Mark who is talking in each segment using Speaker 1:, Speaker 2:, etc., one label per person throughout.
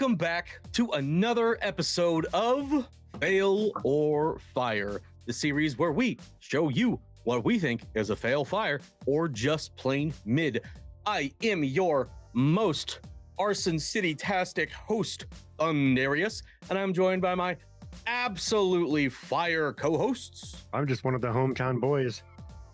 Speaker 1: welcome back to another episode of Fail or Fire, the series where we show you what we think is a fail, fire, or just plain mid. I am your most Arson City-tastic host, Thundarius, and I'm joined by my absolutely fire co-hosts.
Speaker 2: I'm just one of the hometown boys,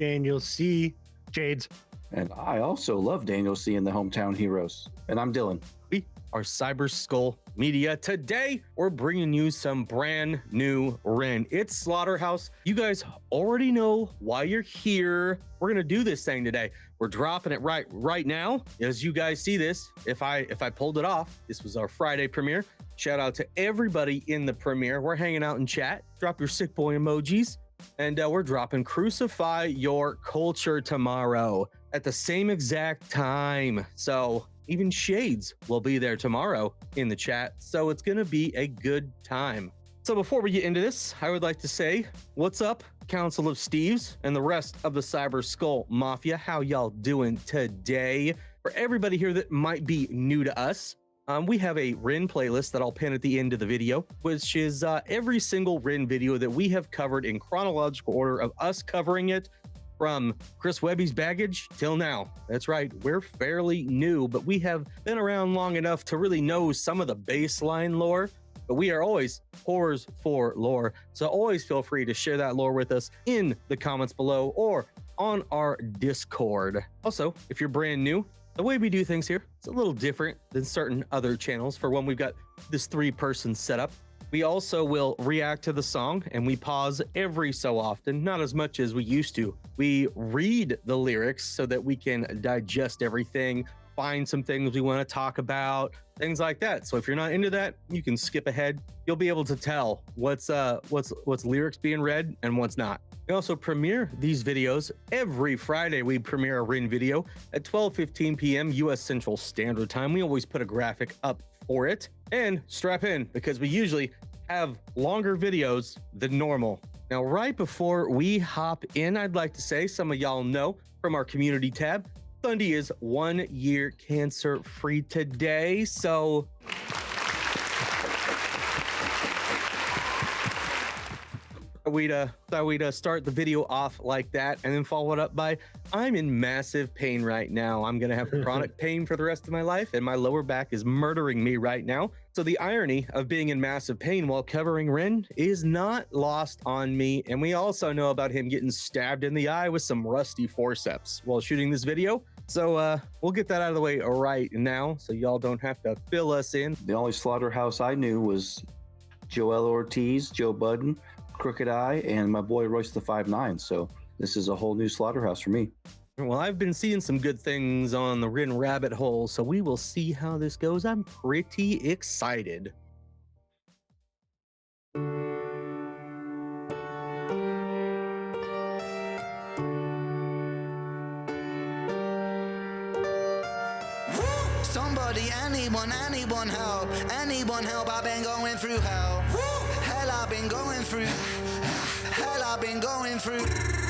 Speaker 2: Daniel C. Jades.
Speaker 3: And I also love Daniel C. and the Hometown Heroes. And I'm Dylan.
Speaker 1: We are Cyber Skull Media. Today, we're bringing you some brand new Ren. It's Slaughterhouse. You guys already know why you're here. We're gonna do this thing today. We're dropping it right now. As you guys see this, if I pulled it off, this was our Friday premiere. Shout out to everybody in the premiere. We're hanging out in chat. Drop your sick boy emojis. And we're dropping Crucify Your Culture tomorrow at the same exact time. So even Shades will be there tomorrow in the chat. So it's going to be a good time. So before we get into this, I would like to say, what's up, Council of Steves and the rest of the Cyber Skull Mafia? How y'all doing today? For everybody here that might be new to us, we have a Ren playlist that I'll pin at the end of the video, which is every single Ren video that we have covered in chronological order of us covering it from Chris Webby's Baggage till now. That's right, we're fairly new, but we have been around long enough to really know some of the baseline lore, but we are always whores for lore. So always feel free to share that lore with us in the comments below or on our Discord. Also, if you're brand new, the way we do things here, it's a little different than certain other channels. For one, we've got this 3-person setup. We also will react to the song and we pause every so often, not as much as we used to. We read the lyrics so that we can digest everything, find some things we want to talk about, things like that. So if you're not into that, you can skip ahead. You'll be able to tell what's lyrics being read and what's not. We also premiere these videos every Friday. We premiere a Ren video at 12:15 p.m. U.S. Central Standard Time. We always put a graphic up for it. And strap in, because we usually have longer videos than normal. Now, right before we hop in, I'd like to say, some of y'all know from our community tab, Thundy is 1 year cancer free today. So we'd start the video off like that and then follow it up by, I'm in massive pain right now. I'm gonna have chronic pain for the rest of my life and my lower back is murdering me right now. So the irony of being in massive pain while covering Ren is not lost on me. And we also know about him getting stabbed in the eye with some rusty forceps while shooting this video. So we'll get that out of the way right now so y'all don't have to fill us in.
Speaker 3: The only Slaughterhouse I knew was Joel Ortiz, Joe Budden, Crooked Eye, and my boy Royce the 5'9". So this is a whole new Slaughterhouse for me.
Speaker 1: Well, I've been seeing some good things on the Ren rabbit hole, so we will see how this goes. I'm pretty excited.
Speaker 4: Somebody, anyone help, I've been going through hell. Hell, I've been going through. Hell, I've been going through.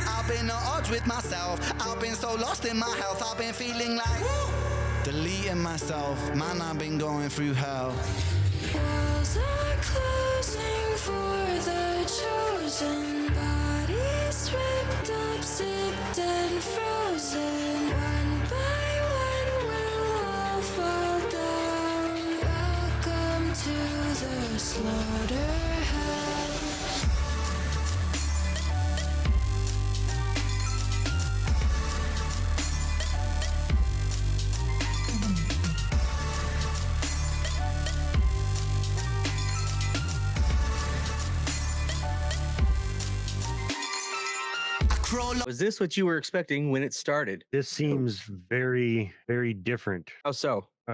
Speaker 4: I've been at odds with myself. I've been so lost in my health. I've been feeling like deleting myself. Man, I've been going through hell.
Speaker 5: Walls are closing for the chosen. Bodies ripped up, sipped and frozen. One by one we'll all fall down. Welcome to the slaughterhouse.
Speaker 1: Was this what you were expecting when it started?
Speaker 2: This seems very, very different.
Speaker 1: How so?
Speaker 2: I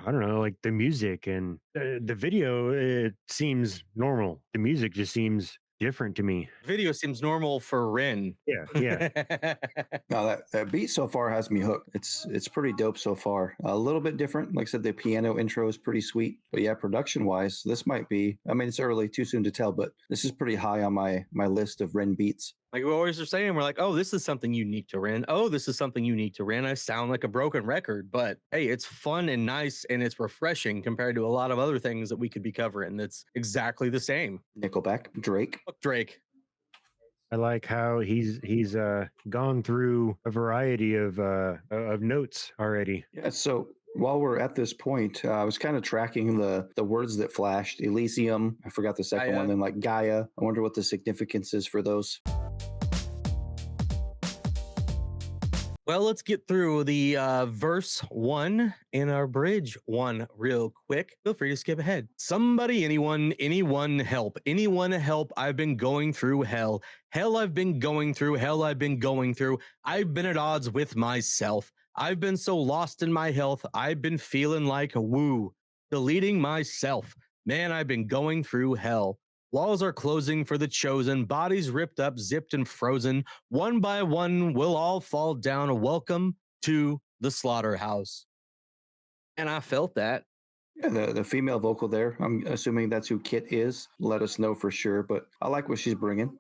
Speaker 2: don't know, like the music and the video, it seems normal. The music just seems different to me.
Speaker 1: Video seems normal for Ren.
Speaker 2: Yeah.
Speaker 3: No, that beat so far has me hooked. It's pretty dope so far. A little bit different. Like I said, the piano intro is pretty sweet. But yeah, production-wise, this might be, I mean, it's early, too soon to tell, but this is pretty high on my list of Ren beats.
Speaker 1: Like we always are saying, we're like, oh, this is something unique to Ren. Oh, this is something unique to Ren. I sound like a broken record, but hey, it's fun and nice and it's refreshing compared to a lot of other things that we could be covering. That's exactly the same.
Speaker 3: Nickelback, Drake.
Speaker 1: Fuck Drake.
Speaker 2: I like how he's gone through a variety of notes already.
Speaker 3: Yeah. So while we're at this point, I was kind of tracking the words that flashed. Elysium. I forgot the second
Speaker 1: Gaia.
Speaker 3: one. Then like Gaia. I wonder what the significance is for those.
Speaker 1: Well, let's get through the verse 1 and our bridge 1 real quick. Feel free to skip ahead. Somebody, anyone help. Anyone help. I've been going through hell. Hell I've been going through. Hell I've been going through. I've been at odds with myself. I've been so lost in my health. I've been feeling like a woo. Deleting myself. Man, I've been going through hell. Walls are closing for the chosen, bodies ripped up, zipped and frozen. One by one, we'll all fall down. Welcome to the slaughterhouse. And I felt that.
Speaker 3: Yeah, the female vocal there. I'm assuming that's who Kit is. Let us know for sure, but I like what she's bringing.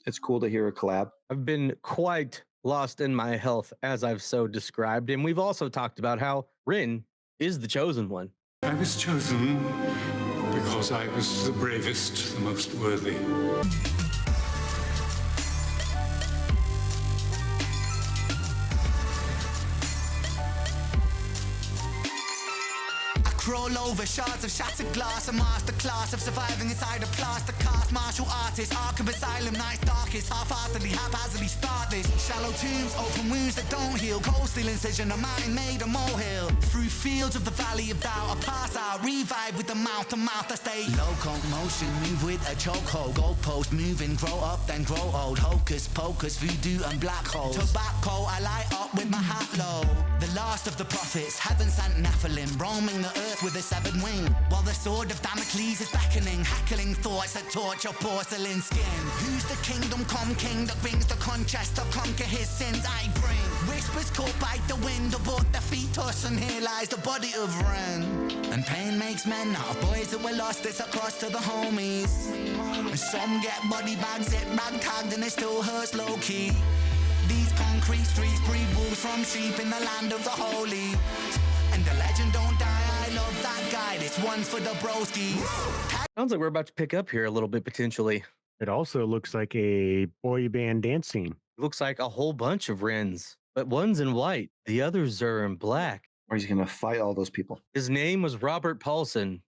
Speaker 3: It's cool to hear a collab.
Speaker 1: I've been quite lost in my health, as I've so described. And we've also talked about how Rin is the chosen one.
Speaker 6: I was chosen because I was the bravest, the most worthy.
Speaker 4: Crawl over shards of shattered glass, a masterclass of surviving inside a plaster cast. Martial artist, Arkham Asylum, night's darkest. Half-heartedly, haphazardly start this. Shallow tombs, open wounds that don't heal. Cold steel incision, a mind made a molehill. Through fields of the valley of doubt, I pass out, revive with the mouth to mouth. I stay locomotion, move with a chokehold. Goalpost moving, grow up then grow old. Hocus pocus, voodoo and black holes. Tobacco, I light up with my hat low. The last of the prophets, heaven sent Nephilim, roaming the earth with a severed wing, while the sword of Damocles is beckoning, hackling thoughts that torture porcelain skin. Who's the kingdom come king that brings the contrast to conquer his sins I bring? Whispers caught by the wind aboard the fetus, and here lies the body of Ren. And pain makes men out of boys that were lost, it's across to the homies. And some get body bags, it rag tagged, and it still hurts low key. These concrete streets breed wolves from sheep in the land of the holy. And the legend don't die, I love that guy. This one's for the broskies.
Speaker 1: Sounds like we're about to pick up here a little bit potentially.
Speaker 2: It also looks like a boy band dance scene.
Speaker 1: Looks like a whole bunch of Rens, but one's in white, the others are in black.
Speaker 3: Or he's gonna fight all those people.
Speaker 1: His name was Robert Paulson.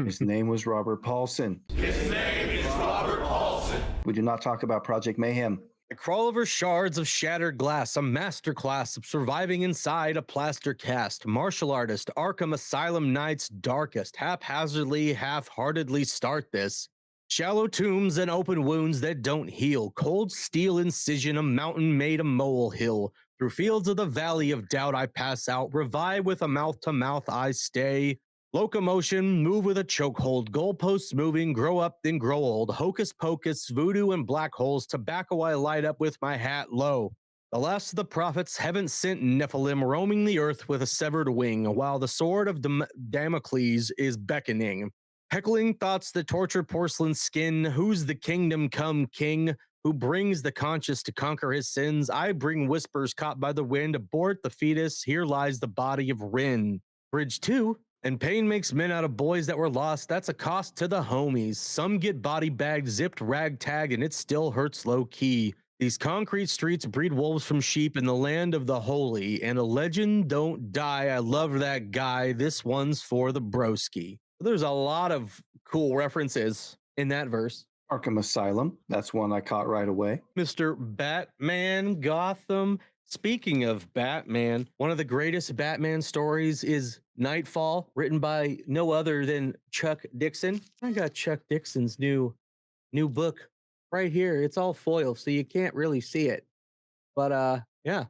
Speaker 3: His name was Robert Paulson.
Speaker 6: His name is Robert Paulson.
Speaker 3: We do not talk about Project Mayhem.
Speaker 1: I crawl over shards of shattered glass, a masterclass of surviving inside a plaster cast. Martial artist, Arkham Asylum Knight's darkest, haphazardly, half-heartedly start this. Shallow tombs and open wounds that don't heal. Cold steel incision, a mountain made a molehill. Through fields of the valley of doubt I pass out. Revive with a mouth-to-mouth I stay. Locomotion, move with a chokehold, goalposts moving, grow up then grow old, hocus pocus, voodoo and black holes, tobacco I light up with my hat low. The last of the prophets, heaven sent Nephilim, roaming the earth with a severed wing, while the sword of Damocles is beckoning. Heckling thoughts that torture porcelain skin, who's the kingdom come king? Who brings the conscious to conquer his sins? I bring whispers caught by the wind, abort the fetus, here lies the body of Rin. Bridge 2. And pain makes men out of boys that were lost. That's a cost to the homies. Some get body bagged, zipped, ragtag, and it still hurts low key. These concrete streets breed wolves from sheep in the land of the holy. And a legend don't die. I love that guy. This one's for the broski. There's a lot of cool references in that verse.
Speaker 3: Arkham Asylum. That's one I caught right away.
Speaker 1: Mr. Batman Gotham. Speaking of Batman, one of the greatest Batman stories is Nightfall, written by no other than Chuck Dixon. I got Chuck Dixon's new book right here. It's all foil, so you can't really see it. But yeah.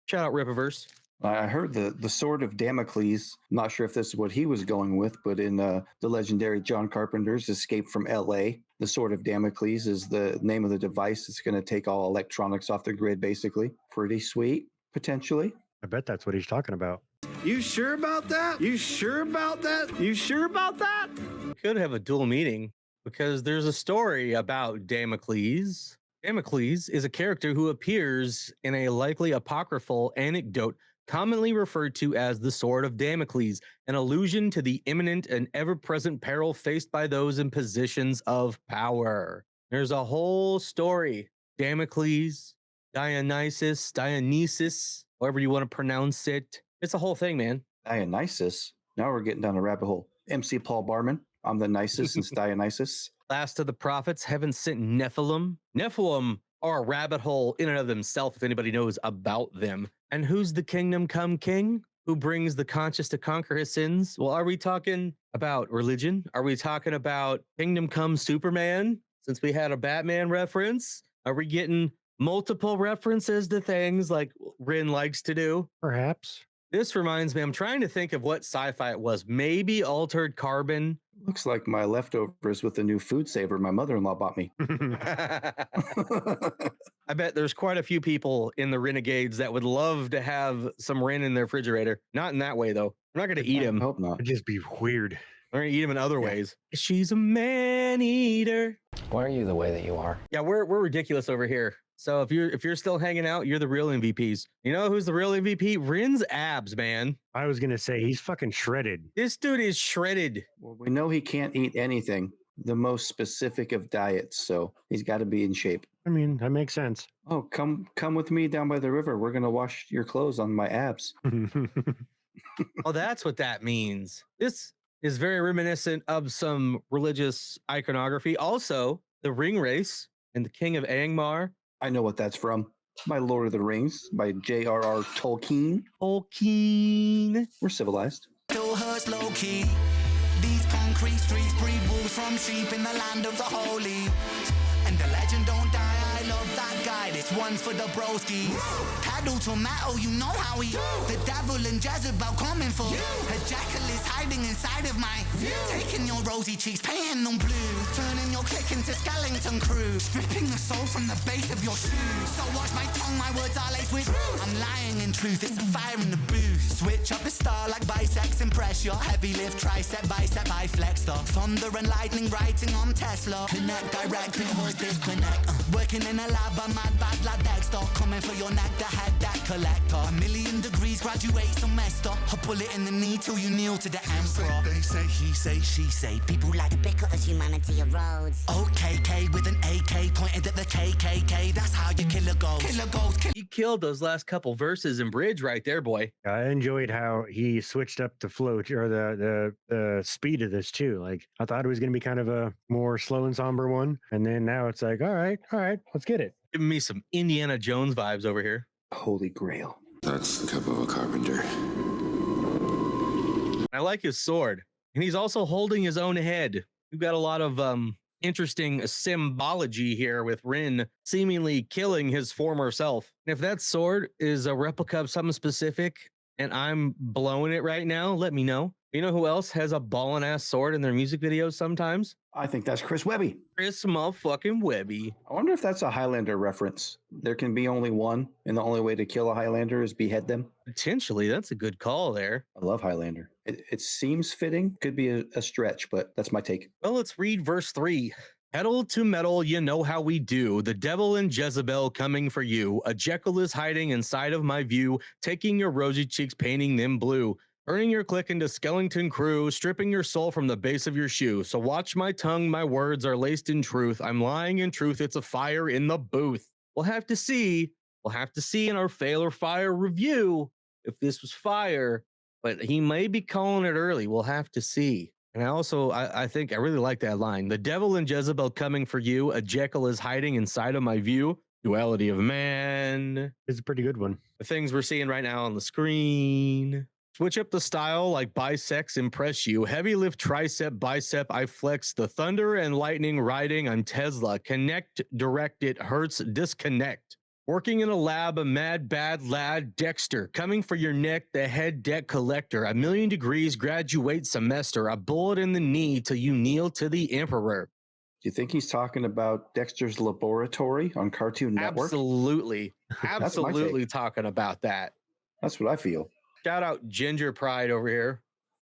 Speaker 1: Shout out Rippaverse.
Speaker 3: I heard the Sword of Damocles. I'm not sure if this is what he was going with, but in the legendary John Carpenter's Escape from L.A., the Sword of Damocles is the name of the device that's going to take all electronics off the grid, basically. Pretty sweet, potentially.
Speaker 2: I bet that's what he's talking about.
Speaker 7: You sure about that? You sure about that? You sure about that?
Speaker 1: Could have a dual meaning because there's a story about Damocles Damocles is a character who appears in a likely apocryphal anecdote commonly referred to as the Sword of Damocles, an allusion to the imminent and ever-present peril faced by those in positions of power. There's a whole story. Damocles, Dionysus, however you want to pronounce it. It's a whole thing, man.
Speaker 3: Dionysus. Now we're getting down a rabbit hole. MC Paul Barman. I'm the nicest since Dionysus.
Speaker 1: Last of the prophets, heaven sent Nephilim. Nephilim are a rabbit hole in and of themselves if anybody knows about them. And who's the kingdom come king? Who brings the conscious to conquer his sins? Well, are we talking about religion? Are we talking about kingdom come Superman? Since we had a Batman reference, are we getting multiple references to things like Rin likes to do?
Speaker 2: Perhaps.
Speaker 1: This reminds me, I'm trying to think of what sci-fi it was. Maybe Altered Carbon.
Speaker 3: Looks like my leftovers with the new food saver my mother-in-law bought me.
Speaker 1: I bet there's quite a few people in the Renegades that would love to have some Ren in their refrigerator. Not in that way, though. I'm not going to eat him.
Speaker 3: I hope not.
Speaker 2: It'd just be weird.
Speaker 1: I'm going to eat him in other ways. She's a man-eater.
Speaker 8: Why are you the way that you are?
Speaker 1: Yeah, we're ridiculous over here. So if you're still hanging out, you're the real MVPs. You know who's the real MVP? Rin's abs, man.
Speaker 2: I was gonna say he's fucking shredded.
Speaker 1: This dude is shredded.
Speaker 3: Well, we know he can't eat anything, the most specific of diets, so he's got to be in shape.
Speaker 2: I mean, that makes sense.
Speaker 3: Oh, come with me down by the river. We're gonna wash your clothes on my abs.
Speaker 1: Oh, that's what that means. This is very reminiscent of some religious iconography. Also, the ring race and the king of Angmar.
Speaker 3: I know what that's from. My Lord of the Rings by J.R.R. Tolkien.
Speaker 1: Tolkien.
Speaker 3: We're civilized.
Speaker 4: Still hurts low key. These concrete streets breed wolves from sheep in the land of the holy. And the legend don't die. I love that guy. This one's for the broski. Paddle to metal, you know how we. The devil and Jezebel coming for. A jackal is hiding inside of my. Taking your rosy cheeks, painting them blue. Turning your clique into skeleton crew. Stripping the soul from the base of your shoes. So watch my tongue, my words are laced with. I'm lying in truth, it's a fire in the booth. Switch up the star like bisex, impress your heavy lift, tricep, bicep, I flex the thunder and lightning writing on Tesla. Connect direct, it hurts disconnect. Working in a lab, a mad bad lad Dexter. Coming for your neck, the head that collector. 1,000,000 degrees, graduate semester. A bullet in the knee till you kneel to the emperor. They say, he say, she say. People like
Speaker 9: The bicker as humanity erodes.
Speaker 4: OKK with an AK pointed at the KKK. That's how you kill a ghost. Kill a ghost, kill.
Speaker 1: He killed those last couple verses and bridge right there, boy.
Speaker 2: I enjoyed how he switched up the flow or the speed of this too. Like I thought it was gonna be kind of a more slow and somber one, and then now it's like, all right, let's get it.
Speaker 1: Giving me some Indiana Jones vibes over here.
Speaker 3: Holy Grail.
Speaker 6: That's the cup of a carpenter.
Speaker 1: I like his sword. And he's also holding his own head. We've got a lot of interesting symbology here with Rin seemingly killing his former self. And if that sword is a replica of something specific and I'm blowing it right now, let me know. You know who else has a ballin' ass sword in their music videos sometimes?
Speaker 3: I think that's Chris Webby.
Speaker 1: Chris motherfucking Webby.
Speaker 3: I wonder if that's a Highlander reference. There can be only one, and the only way to kill a Highlander is behead them.
Speaker 1: Potentially, that's a good call there.
Speaker 3: I love Highlander. It seems fitting. Could be a stretch, but that's my take.
Speaker 1: Well, let's read verse 3. Pedal to metal, you know how we do. The devil and Jezebel coming for you. A Jekyll is hiding inside of my view, taking your rosy cheeks, painting them blue. Turning your clique into skeleton crew, stripping your soul from the base of your shoe. So watch my tongue, my words are laced in truth. I'm lying in truth, it's a fire in the booth. We'll have to see in our fail or fire review if this was fire, but he may be calling it early. We'll have to see. And I think I really like that line. The devil and Jezebel coming for you. A Jekyll is hiding inside of my view. Duality of man.
Speaker 2: It's a pretty good one.
Speaker 1: The things we're seeing right now on the screen. Switch up the style like bisex impress you. Heavy lift tricep, bicep, I flex. The thunder and lightning riding, I'm Tesla. Connect, direct, it hurts, disconnect. Working in a lab, a mad bad lad, Dexter. Coming for your neck, the head deck collector. 1,000,000 degrees, graduate semester. A bullet in the knee till you kneel to the emperor.
Speaker 3: Do you think he's talking about Dexter's Laboratory on Cartoon Network?
Speaker 1: Absolutely.
Speaker 3: my
Speaker 1: Absolutely
Speaker 3: take.
Speaker 1: talking about that.
Speaker 3: That's what I feel.
Speaker 1: Shout out Ginger Pride over here.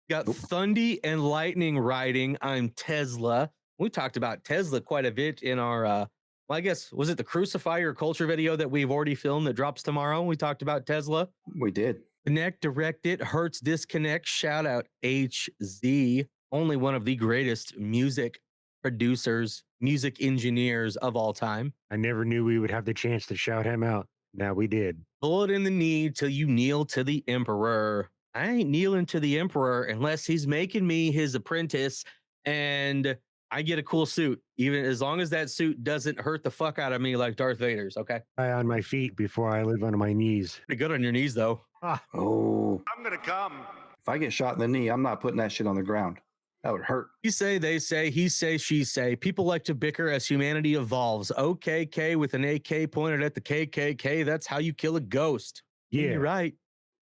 Speaker 1: Got Thundy and Lightning riding. I'm Tesla. We talked about Tesla quite a bit in our Well, I guess, was it the Crucifier Culture video that we've already filmed that drops tomorrow? We talked about Tesla.
Speaker 3: We did.
Speaker 1: Connect, direct it, hurts, disconnect. Shout out HZ, only one of the greatest music producers, music engineers of all time.
Speaker 2: I never knew we would have the chance to shout him out. Now we did.
Speaker 1: Bullet in the knee till you kneel to the emperor. I ain't kneeling to the emperor unless he's making me his apprentice and I get a cool suit, even as long as that suit doesn't hurt the fuck out of me like Darth Vader's. Okay.
Speaker 2: I on my feet before I live on my knees.
Speaker 1: Pretty good on your knees, though.
Speaker 3: Oh,
Speaker 7: I'm gonna come.
Speaker 3: if I get shot in the knee, I'm not putting that shit on the ground. That would hurt.
Speaker 1: You say, they say, he say, she say. People like to bicker as humanity evolves. OKK with an AK pointed at the KKK. That's how you kill a ghost.
Speaker 2: Yeah.
Speaker 1: You're right.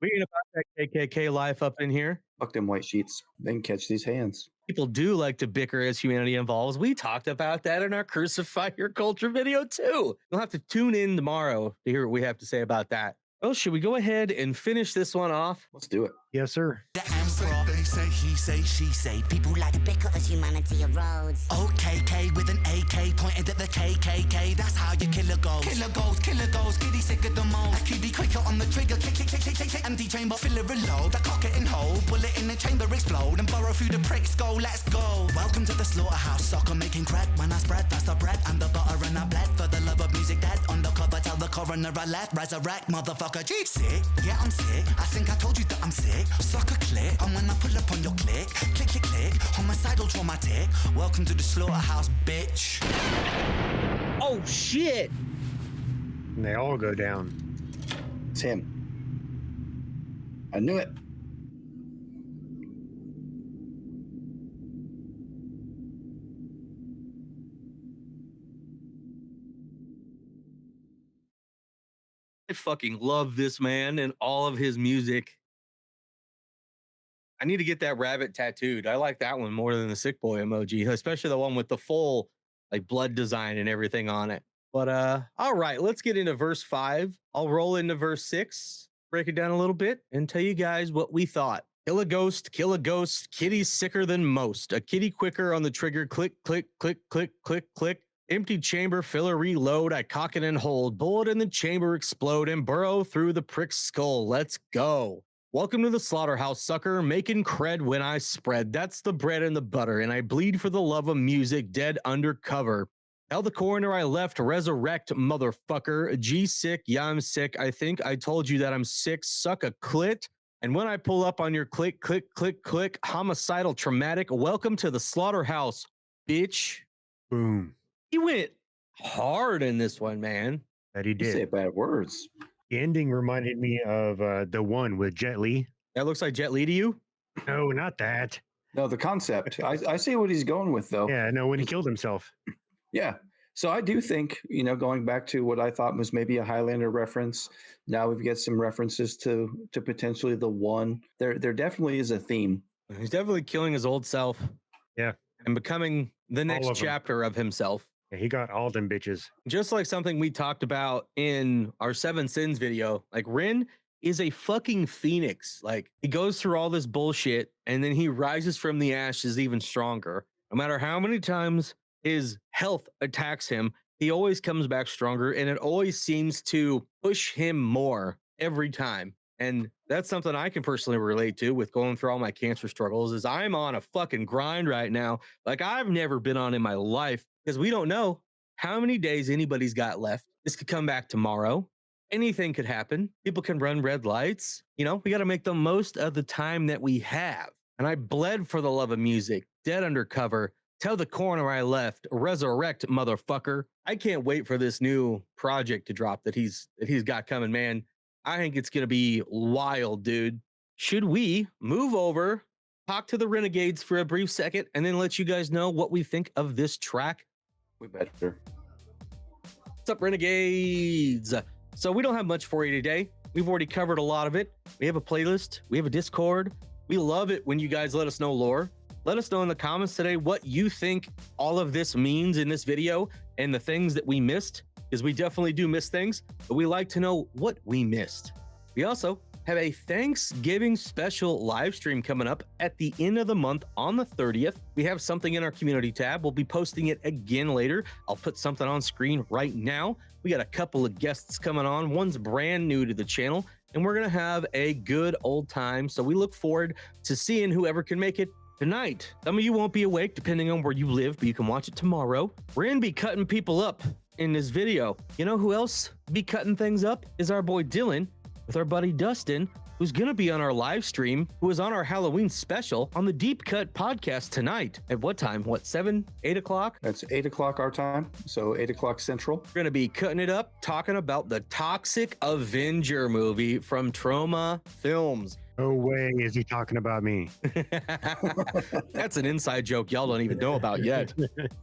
Speaker 1: We ain't about that KKK life up in here.
Speaker 3: Fuck them white sheets. They can catch these hands.
Speaker 1: People do like to bicker as humanity evolves. We talked about that in our Crucify Your Culture video too. You'll have to tune in tomorrow to hear what we have to say about that. Well, should we go ahead and finish this one off?
Speaker 3: Let's do it.
Speaker 2: Yes, sir.
Speaker 4: The emperor. They say, he say, she say. People like
Speaker 9: The bicker as humanity erodes.
Speaker 4: OKK with an AK pointed at the KKK. That's how you kill a ghost. Kill a ghost. Kitty sick of the most. Kitty quicker on the trigger. Click, click, click, click, click, click. Empty chamber, fill it, reload. The cock it and hold. Bullet in the chamber, explode. And burrow through the pricks. Go, let's go. Welcome to the slaughterhouse. Soccer making crack. When I spread, that's the bread. And the butter and I bled. For the love of music dead. Undercover, tell the coroner I left. Resurrect, motherfucker. G. Sick? Yeah, I'm sick. I think I told you that I'm sick. Suck a click. And when I pull up on your click. Click, click, click. Homicidal, traumatic. Welcome to the slaughterhouse, bitch.
Speaker 1: Oh, shit.
Speaker 2: And they all go down.
Speaker 3: It's him. I knew it.
Speaker 1: I fucking love this man and all of his music. I need to get that rabbit tattooed. I like that one more than the sick boy emoji, especially the one with the full like blood design and everything on it. But all right, let's get into verse 5. I'll roll into verse 6, break it down a little bit, and tell you guys what we thought. Kill a ghost, kitty's sicker than most. A kitty quicker on the trigger, click, click, click, click, click, click. Empty chamber, filler, reload. I cock it and hold. Bullet in the chamber, explode, and burrow through the prick's skull. Let's go. Welcome to the slaughterhouse, sucker. Making cred when I spread. That's the bread and the butter, and I bleed for the love of music, dead undercover. Tell the coroner I left, resurrect, motherfucker. G sick, yeah, I'm sick. I think I told you that I'm sick. Suck a clit. And when I pull up on your click, click, click, click, homicidal, traumatic, welcome to the slaughterhouse, bitch.
Speaker 2: Boom.
Speaker 1: He went hard in this one, man.
Speaker 2: That he
Speaker 3: You say
Speaker 2: did.
Speaker 3: bad words.
Speaker 2: The ending reminded me of the one with Jet Li.
Speaker 1: That looks like Jet Li to you?
Speaker 2: No, not that.
Speaker 3: No, the concept. I see what he's going with, though.
Speaker 2: Yeah, no, when he killed himself.
Speaker 3: Yeah. So I do think, going back to what I thought was maybe a Highlander reference. Now we've got some references to potentially the one. There definitely is a theme.
Speaker 1: He's definitely killing his old self.
Speaker 2: Yeah.
Speaker 1: And becoming the next
Speaker 2: of 'em.
Speaker 1: chapter of himself.
Speaker 2: Yeah, he got all them bitches.
Speaker 1: Just like something we talked about in our 7 Sins video. Like Ren is a fucking phoenix. Like he goes through all this bullshit and then he rises from the ashes even stronger. No matter how many times his health attacks him, he always comes back stronger, and it always seems to push him more every time. And that's something I can personally relate to with going through all my cancer struggles. Is I'm on a fucking grind right now like I've never been on in my life, because we don't know how many days anybody's got left. This could come back tomorrow. Anything could happen. People can run red lights. We got to make the most of the time that we have. And I bled for the love of music, dead undercover. Tell the coroner I left, resurrect, motherfucker. I can't wait for this new project to drop that he's got coming, man. I think it's going to be wild, dude. Should we move over, talk to the Renegades for a brief second, and then let you guys know what we think of this track?
Speaker 3: We better.
Speaker 1: What's up, Renegades? So we don't have much for you today. We've already covered a lot of it. We have a playlist. We have a Discord. We love it when you guys let us know lore. Let us know in the comments today what you think all of this means in this video and the things that we missed, because we definitely do miss things, but we like to know what we missed. We also have a Thanksgiving special live stream coming up at the end of the month on the 30th. We have something in our community tab. We'll be posting it again later. I'll put something on screen right now. We got a couple of guests coming on. One's brand new to the channel, and we're going to have a good old time. So we look forward to seeing whoever can make it tonight. Some of you won't be awake depending on where you live, but you can watch it tomorrow. We're going to be cutting people up in this video. You know who else be cutting things up is our boy Dylan with our buddy Dustin, who's going to be on our live stream, who is on our Halloween special on the Deep Cut podcast tonight. At what time? What, 7, 8 o'clock?
Speaker 3: That's 8 o'clock our time, so 8 o'clock Central.
Speaker 1: We're going to be cutting it up, talking about the Toxic Avenger movie from Troma Films.
Speaker 2: No way is he talking about me.
Speaker 1: That's an inside joke y'all don't even know about yet.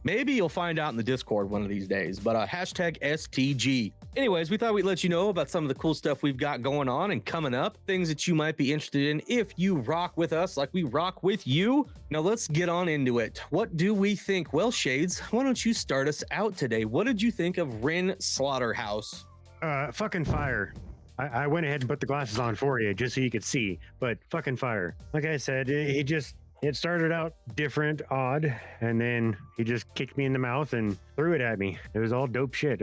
Speaker 1: Maybe you'll find out in the Discord one of these days, but hashtag STG. Anyways, we thought we'd let you know about some of the cool stuff we've got going on and coming up, things that you might be interested in if you rock with us like we rock with you. Now let's get on into it. What do we think? Well, Shades, why don't you start us out today? What did you think of Ren Slaughterhouse?
Speaker 2: Fucking fire. I went ahead and put the glasses on for you just so you could see, but fucking fire. Like I said, it started out different, odd, and then he just kicked me in the mouth and threw it at me. It was all dope shit.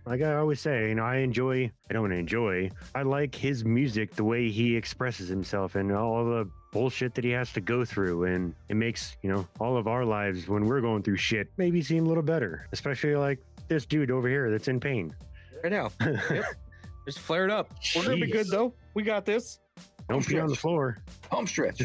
Speaker 2: Like I always say, you know, I like his music, the way he expresses himself and all the bullshit that he has to go through, and it makes, you know, all of our lives when we're going through shit maybe seem a little better, especially like this dude over here that's in pain.
Speaker 1: Right now. Yep. Just flared up. We're gonna be good though. We got this.
Speaker 2: Don't pee on the floor.
Speaker 3: Home stretch.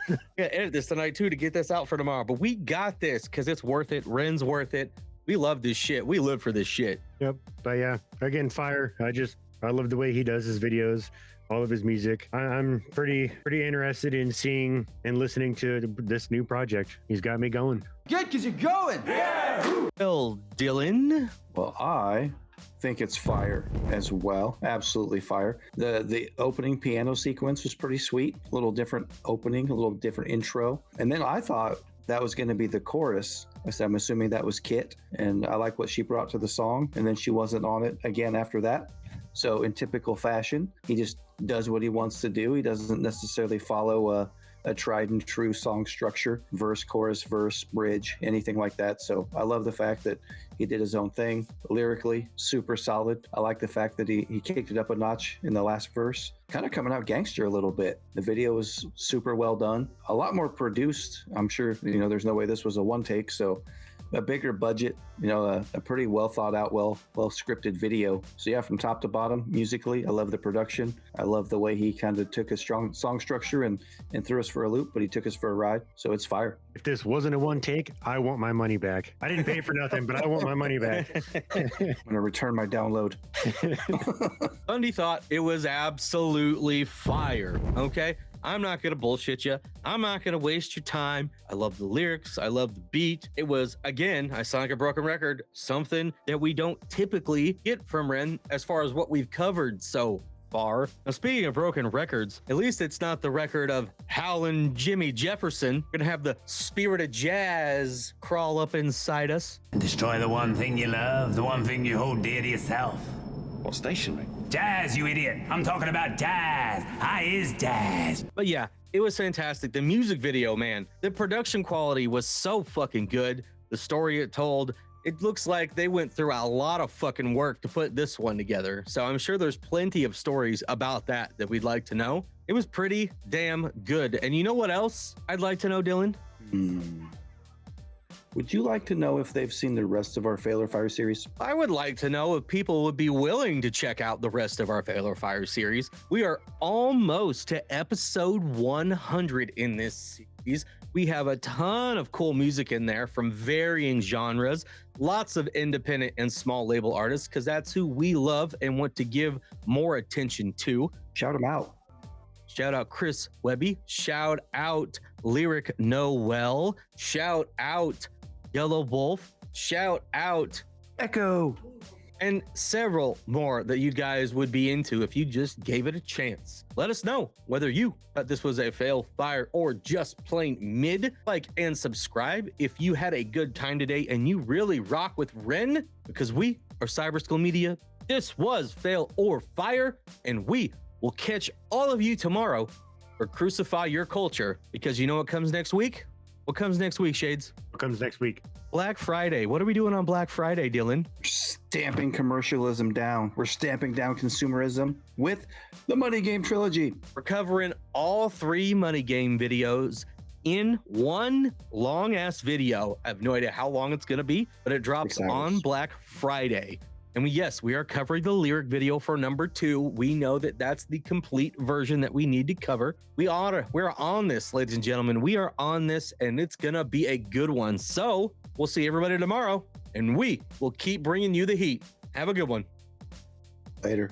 Speaker 1: Yeah, edit this tonight too to get this out for tomorrow. But we got this because it's worth it. Ren's worth it. We love this shit. We live for this shit.
Speaker 2: Yep. But yeah, again, fire. I love the way he does his videos, all of his music. I'm pretty interested in seeing and listening to this new project. He's got me going.
Speaker 7: Good, because you're going. Yeah.
Speaker 1: Well, Dylan.
Speaker 3: Well, I think it's fire as well. Absolutely fire. The opening piano sequence was pretty sweet. A little different opening, a little different intro. And then I thought that was going to be the chorus. I'm assuming that was Kit, and I like what she brought to the song. And then she wasn't on it again after that. So in typical fashion, he just does what he wants to do. He doesn't necessarily follow a tried and true song structure, verse, chorus, verse, bridge, anything like that. So I love the fact that he did his own thing. Lyrically, super solid. I like the fact that he kicked it up a notch in the last verse. Kind of coming out gangster a little bit. The video was super well done. A lot more produced. I'm sure, you know, there's no way this was a one take. So a bigger budget, you know, a pretty well thought out, well scripted video. So yeah, from top to bottom, musically, I love the production. I love the way he kind of took a strong song structure and threw us for a loop, but he took us for a ride. So it's fire.
Speaker 2: If this wasn't a one take, I want my money back. I didn't pay for nothing, but I want my money back.
Speaker 3: I'm gonna return my download.
Speaker 1: Bundy thought it was absolutely fire. Okay. I'm not going to bullshit you. I'm not going to waste your time. I love the lyrics. I love the beat. It was, again, I sound like a broken record, something that we don't typically get from Ren as far as what we've covered so far. Now, speaking of broken records, at least it's not the record of Howlin' Jimmy Jefferson. We're going to have the spirit of jazz crawl up inside us.
Speaker 10: Destroy the one thing you love, the one thing you hold dear to yourself.
Speaker 7: Well, stationary.
Speaker 10: Jazz, you idiot. I'm talking about jazz. I is jazz.
Speaker 1: But yeah, it was fantastic. The music video, man, the production quality was so fucking good. The story it told, it looks like they went through a lot of fucking work to put this one together. So I'm sure there's plenty of stories about that we'd like to know. It was pretty damn good. And you know what else I'd like to know, Dylan?
Speaker 3: Would you like to know if they've seen the rest of our Fail or Fire series?
Speaker 1: I would like to know if people would be willing to check out the rest of our Fail or Fire series. We are almost to episode 100 in this series. We have a ton of cool music in there from varying genres, lots of independent and small label artists, because that's who we love and want to give more attention to.
Speaker 3: Shout them out.
Speaker 1: Shout out Chris Webby. Shout out Lyric Noel. Shout out Yellow Wolf. Shout out
Speaker 3: Echo.
Speaker 1: And several more that you guys would be into if you just gave it a chance. Let us know whether you thought this was a fail, fire, or just plain mid. Like and subscribe if you had a good time today and you really rock with Ren, because we are Cyber School Media. This was Fail or Fire, and we We'll catch all of you tomorrow for Crucify Your Culture, because you know what comes next week? What comes next week, Shades?
Speaker 2: What comes next week?
Speaker 1: Black Friday. What are we doing on Black Friday, Dylan?
Speaker 3: Stamping commercialism down. We're stamping down consumerism with the Money Game Trilogy.
Speaker 1: We're covering all 3 Money Game videos in one long ass video. I have no idea how long it's going to be, but it drops
Speaker 3: 6 hours.
Speaker 1: on Black Friday. And we are covering the lyric video for number 2. We know that that's the complete version that we need to cover. We're on this, ladies and gentlemen. We are on this, and it's going to be a good one. So we'll see everybody tomorrow, and we will keep bringing you the heat. Have a good one.
Speaker 3: Later.